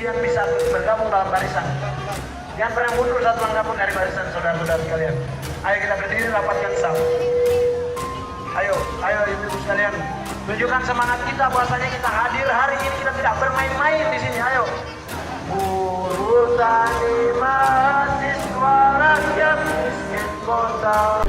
kemudian bisa bergabung dalam barisan. Jangan pernah mundur satu langkah pun dari barisan saudara-saudara sekalian. Ayo kita berdiri rapatkan saf. Ayo ibu-ibu sekalian, tunjukkan semangat kita bahwasanya kita hadir hari ini, kita tidak bermain-main di sini. Ayo. Buruh tani mahasiswa rakyat miskin kota.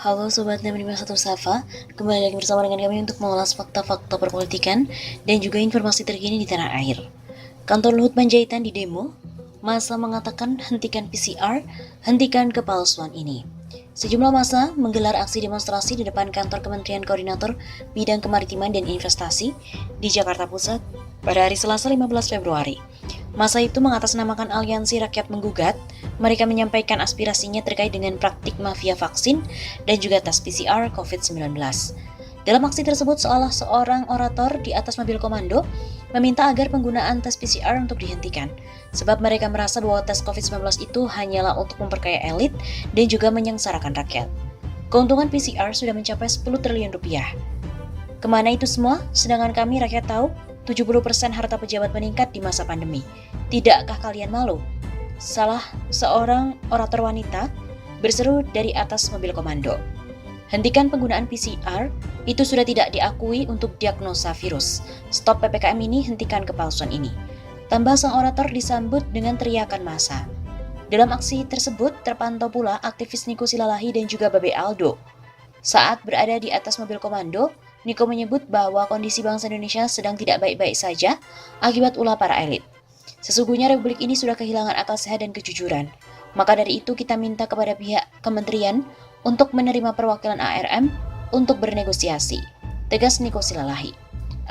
Halo Sobat 651 Safa, kembali lagi bersama dengan kami untuk mengulas fakta-fakta perpolitikan dan juga informasi terkini di tanah air. Kantor Luhut Panjaitan di demo, massa mengatakan hentikan PCR, hentikan kepalsuan ini. Sejumlah massa menggelar aksi demonstrasi di depan kantor Kementerian Koordinator Bidang Kemaritiman dan Investasi di Jakarta Pusat pada hari Selasa 15 Februari. Massa itu mengatasnamakan Aliansi Rakyat Menggugat. Mereka menyampaikan aspirasinya terkait dengan praktik mafia vaksin dan juga tes PCR COVID-19. Dalam aksi tersebut, seorang orator di atas mobil komando meminta agar penggunaan tes PCR untuk dihentikan, sebab mereka merasa bahwa tes COVID-19 itu hanyalah untuk memperkaya elit dan juga menyengsarakan rakyat. Keuntungan PCR sudah mencapai 10 triliun rupiah. Kemana itu semua? Sedangkan kami rakyat tahu 70% harta pejabat meningkat di masa pandemi. Tidakkah kalian malu? Salah seorang orator wanita berseru dari atas mobil komando. Hentikan penggunaan PCR, itu sudah tidak diakui untuk diagnosa virus. Stop PPKM ini, hentikan kepalsuan ini. Tambah sang orator disambut dengan teriakan massa. Dalam aksi tersebut terpantau pula aktivis Niko Silalahi dan juga Babe Aldo. Saat berada di atas mobil komando, Niko menyebut bahwa kondisi bangsa Indonesia sedang tidak baik-baik saja akibat ulah para elit. Sesungguhnya Republik ini sudah kehilangan akal sehat dan kejujuran. Maka dari itu kita minta kepada pihak kementerian untuk menerima perwakilan ARM untuk bernegosiasi, tegas Niko Silalahi.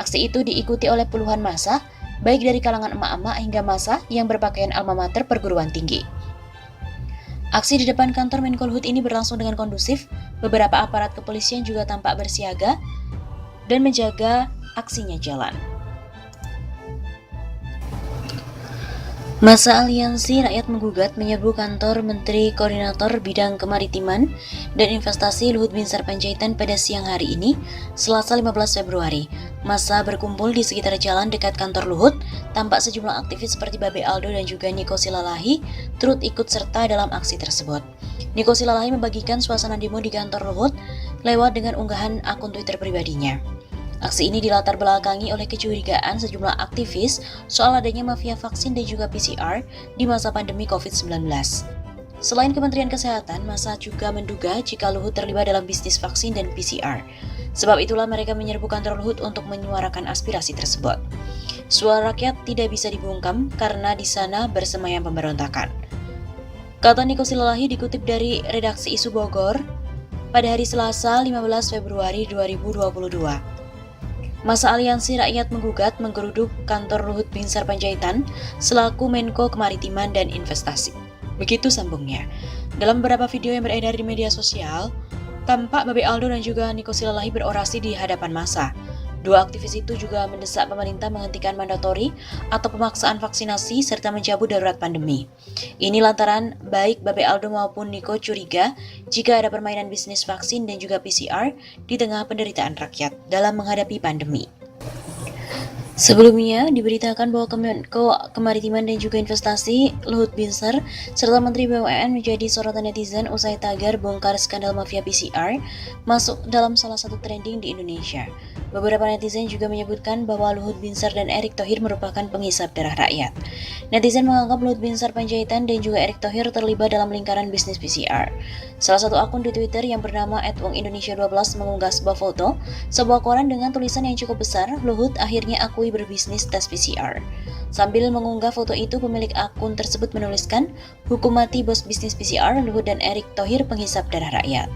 Aksi itu diikuti oleh puluhan massa, baik dari kalangan emak-emak hingga massa yang berpakaian alma mater perguruan tinggi. Aksi di depan kantor Menko Luhut ini berlangsung dengan kondusif. Beberapa aparat kepolisian juga tampak bersiaga dan menjaga aksinya jalan. Massa Aliansi Rakyat Menggugat menyerbu kantor Menteri Koordinator Bidang Kemaritiman dan Investasi Luhut Binsar Panjaitan pada siang hari ini, Selasa 15 Februari. Massa berkumpul di sekitar jalan dekat kantor Luhut. Tampak sejumlah aktivis seperti Babe Aldo dan juga Niko Silalahi turut ikut serta dalam aksi tersebut. Niko Silalahi membagikan suasana demo di kantor Luhut lewat dengan unggahan akun Twitter pribadinya. Aksi ini dilatar belakangi oleh kecurigaan sejumlah aktivis soal adanya mafia vaksin dan juga PCR di masa pandemi COVID-19. Selain Kementerian Kesehatan, massa juga menduga jika Luhut terlibat dalam bisnis vaksin dan PCR. Sebab itulah mereka menyerbu kantor Luhut untuk menyuarakan aspirasi tersebut. Suara rakyat tidak bisa dibungkam karena di sana bersemayam pemberontakan. Kata Niko Silalahi dikutip dari redaksi Isu Bogor pada hari Selasa 15 Februari 2022. Massa Aliansi Rakyat Menggugat menggeruduk kantor Luhut Binsar Panjaitan selaku Menko Kemaritiman dan Investasi. Begitu sambungnya. Dalam beberapa video yang beredar di media sosial, tampak Babe Aldo dan juga Niko Silalahi berorasi di hadapan massa. Dua aktivis itu juga mendesak pemerintah menghentikan mandatori atau pemaksaan vaksinasi serta mencabut darurat pandemi. Ini lantaran baik Babe Aldo maupun Niko curiga jika ada permainan bisnis vaksin dan juga PCR di tengah penderitaan rakyat dalam menghadapi pandemi. Sebelumnya diberitakan bahwa Kemenko Kemaritiman dan juga Investasi Luhut Binsar serta Menteri BUMN menjadi sorotan netizen usai tagar bongkar skandal mafia PCR masuk dalam salah satu trending di Indonesia. Beberapa netizen juga menyebutkan bahwa Luhut Binsar dan Erick Thohir merupakan penghisap darah rakyat. Netizen menganggap Luhut Binsar Panjaitan dan juga Erick Thohir terlibat dalam lingkaran bisnis PCR. Salah satu akun di Twitter yang bernama @wongindonesia12 mengunggah sebuah foto, sebuah koran dengan tulisan yang cukup besar, Luhut akhirnya akui berbisnis tes PCR. Sambil mengunggah foto itu, pemilik akun tersebut menuliskan, "Hukum mati bos bisnis PCR, Luhut dan Erick Thohir penghisap darah rakyat."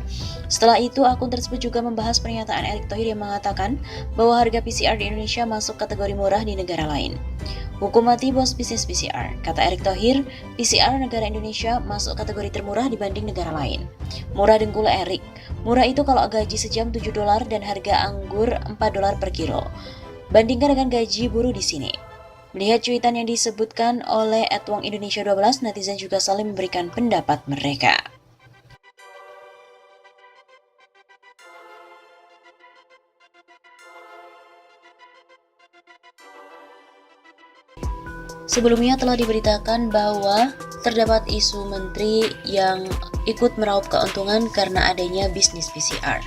Setelah itu, akun tersebut juga membahas pernyataan Erick Thohir yang mengatakan bahwa harga PCR di Indonesia masuk kategori murah di negara lain. "Hukum mati bos bisnis PCR," kata Erick Thohir, "PCR negara Indonesia masuk kategori termurah dibanding negara lain." Murah dengkul Erick. Murah itu kalau gaji sejam $7 dan harga anggur $4 per kilo. Bandingkan dengan gaji buruh di sini. Melihat cuitan yang disebutkan oleh @wongindonesia12, netizen juga saling memberikan pendapat mereka. Sebelumnya telah diberitakan bahwa terdapat isu menteri yang ikut meraup keuntungan karena adanya bisnis PCR.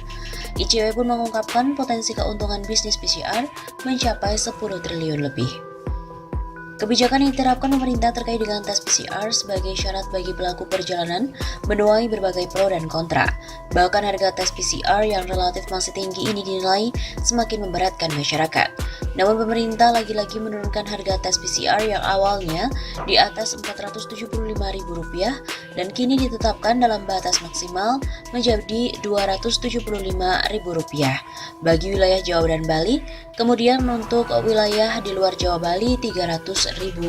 ICW pun mengungkapkan potensi keuntungan bisnis PCR mencapai 10 triliun lebih. Kebijakan yang diterapkan pemerintah terkait dengan tes PCR sebagai syarat bagi pelaku perjalanan menuai berbagai pro dan kontra. Bahkan harga tes PCR yang relatif masih tinggi ini dinilai semakin memberatkan masyarakat. Namun pemerintah lagi-lagi menurunkan harga tes PCR yang awalnya di atas Rp475.000 dan kini ditetapkan dalam batas maksimal menjadi Rp275.000 bagi wilayah Jawa dan Bali. Kemudian untuk wilayah di luar Jawa Bali Rp300.000.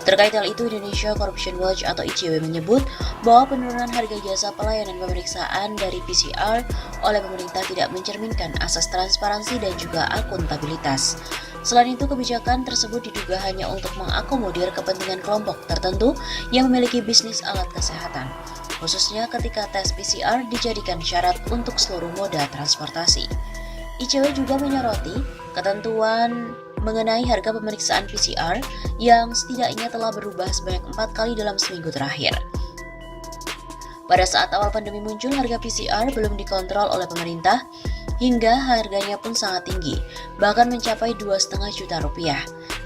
Terkait hal itu, Indonesia Corruption Watch atau ICW menyebut bahwa penurunan harga jasa pelayanan pemeriksaan dari PCR oleh pemerintah tidak mencerminkan asas transparansi dan juga akuntabilitas. Selain itu, kebijakan tersebut diduga hanya untuk mengakomodir kepentingan kelompok tertentu yang memiliki bisnis alat kesehatan, khususnya ketika tes PCR dijadikan syarat untuk seluruh moda transportasi. ICW juga menyoroti ketentuan mengenai harga pemeriksaan PCR yang setidaknya telah berubah sebanyak 4 kali dalam seminggu terakhir. Pada saat awal pandemi muncul, harga PCR belum dikontrol oleh pemerintah, hingga harganya pun sangat tinggi, bahkan mencapai Rp2,5 juta.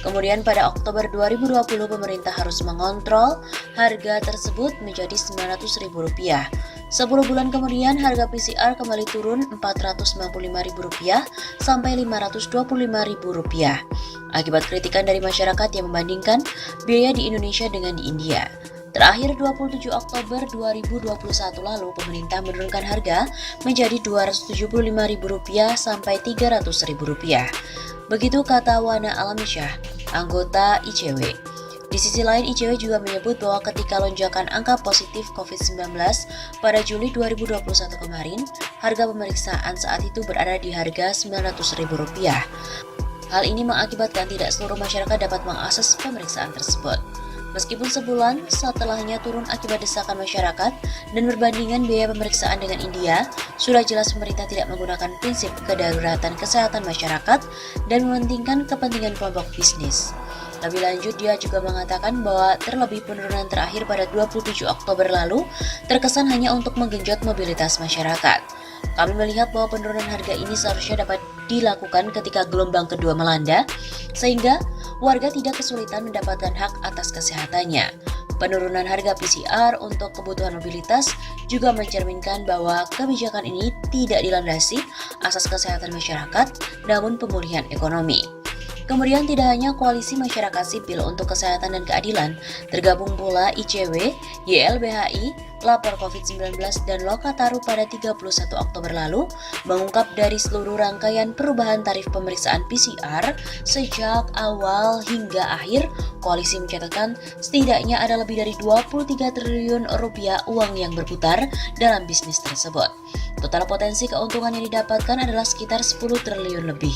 Kemudian pada Oktober 2020, pemerintah harus mengontrol harga tersebut menjadi Rp900.000. 10 bulan kemudian, harga PCR kembali turun Rp495.000 sampai Rp525.000 akibat kritikan dari masyarakat yang membandingkan biaya di Indonesia dengan di India. Terakhir 27 Oktober 2021 lalu, pemerintah menurunkan harga menjadi Rp275.000 sampai Rp300.000. Begitu kata Wana Alamsyah, anggota ICW. Di sisi lain, ICW juga menyebut bahwa ketika lonjakan angka positif COVID-19 pada Juli 2021 kemarin, harga pemeriksaan saat itu berada di harga Rp900.000. Hal ini mengakibatkan tidak seluruh masyarakat dapat mengakses pemeriksaan tersebut. Meskipun sebulan setelahnya turun akibat desakan masyarakat dan berbandingan biaya pemeriksaan dengan India, sudah jelas pemerintah tidak menggunakan prinsip kedaruratan kesehatan masyarakat dan mementingkan kepentingan kelompok bisnis. Lebih lanjut, dia juga mengatakan bahwa terlebih penurunan terakhir pada 27 Oktober lalu terkesan hanya untuk menggenjot mobilitas masyarakat. Kami melihat bahwa penurunan harga ini seharusnya dapat dilakukan ketika gelombang kedua melanda, sehingga warga tidak kesulitan mendapatkan hak atas kesehatannya. Penurunan harga PCR untuk kebutuhan mobilitas juga mencerminkan bahwa kebijakan ini tidak dilandasi asas kesehatan masyarakat, namun pemulihan ekonomi. Kemudian tidak hanya Koalisi Masyarakat Sipil untuk Kesehatan dan Keadilan, tergabung pula ICW, YLBHI, Lapor COVID-19 dan Lokataru pada 31 Oktober lalu mengungkap dari seluruh rangkaian perubahan tarif pemeriksaan PCR sejak awal hingga akhir, koalisi mencatatkan setidaknya ada lebih dari Rp23 triliun uang yang berputar dalam bisnis tersebut. Total potensi keuntungan yang didapatkan adalah sekitar 10 triliun lebih.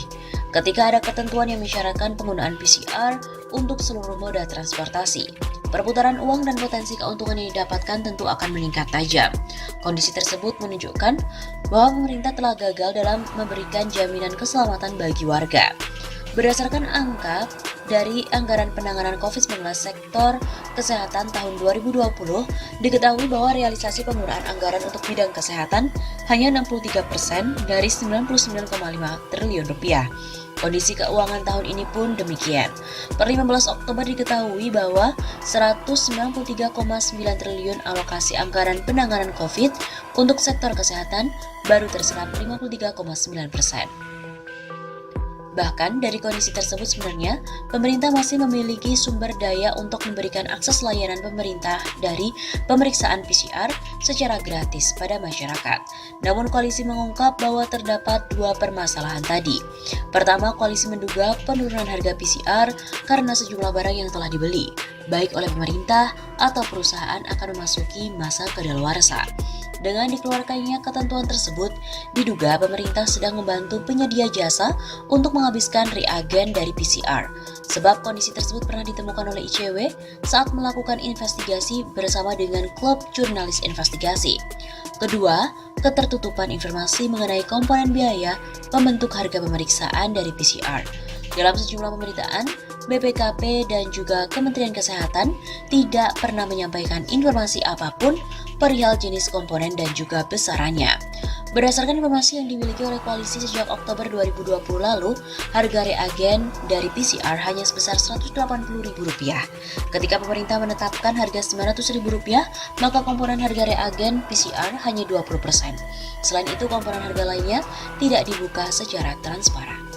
Ketika ada ketentuan yang mensyaratkan penggunaan PCR untuk seluruh moda transportasi, perputaran uang dan potensi keuntungan yang didapatkan tentu akan meningkat tajam. Kondisi tersebut menunjukkan bahwa pemerintah telah gagal dalam memberikan jaminan keselamatan bagi warga. Berdasarkan angka dari anggaran penanganan COVID-19 sektor kesehatan tahun 2020, diketahui bahwa realisasi penggunaan anggaran untuk bidang kesehatan hanya 63% dari Rp99,5 triliun. Kondisi keuangan tahun ini pun demikian. Per 15 Oktober diketahui bahwa Rp193,9 triliun alokasi anggaran penanganan COVID untuk sektor kesehatan baru terserap 53,9%. Bahkan dari kondisi tersebut sebenarnya, pemerintah masih memiliki sumber daya untuk memberikan akses layanan pemerintah dari pemeriksaan PCR secara gratis pada masyarakat. Namun koalisi mengungkap bahwa terdapat dua permasalahan tadi. Pertama, koalisi menduga penurunan harga PCR karena sejumlah barang yang telah dibeli. baik oleh pemerintah atau perusahaan akan memasuki masa kadaluarsa. Dengan dikeluarkannya ketentuan tersebut, diduga pemerintah sedang membantu penyedia jasa untuk menghabiskan reagen dari PCR, sebab kondisi tersebut pernah ditemukan oleh ICW saat melakukan investigasi bersama dengan klub jurnalis investigasi. Kedua, ketertutupan informasi mengenai komponen biaya pembentuk harga pemeriksaan dari PCR. Dalam sejumlah pemberitaan, BPKP dan juga Kementerian Kesehatan tidak pernah menyampaikan informasi apapun perihal jenis komponen dan juga besarannya. Berdasarkan informasi yang dimiliki oleh koalisi sejak Oktober 2020 lalu, harga reagen dari PCR hanya sebesar Rp180.000. Ketika pemerintah menetapkan harga Rp900.000, maka komponen harga reagen PCR hanya 20%. Selain itu, komponen harga lainnya tidak dibuka secara transparan.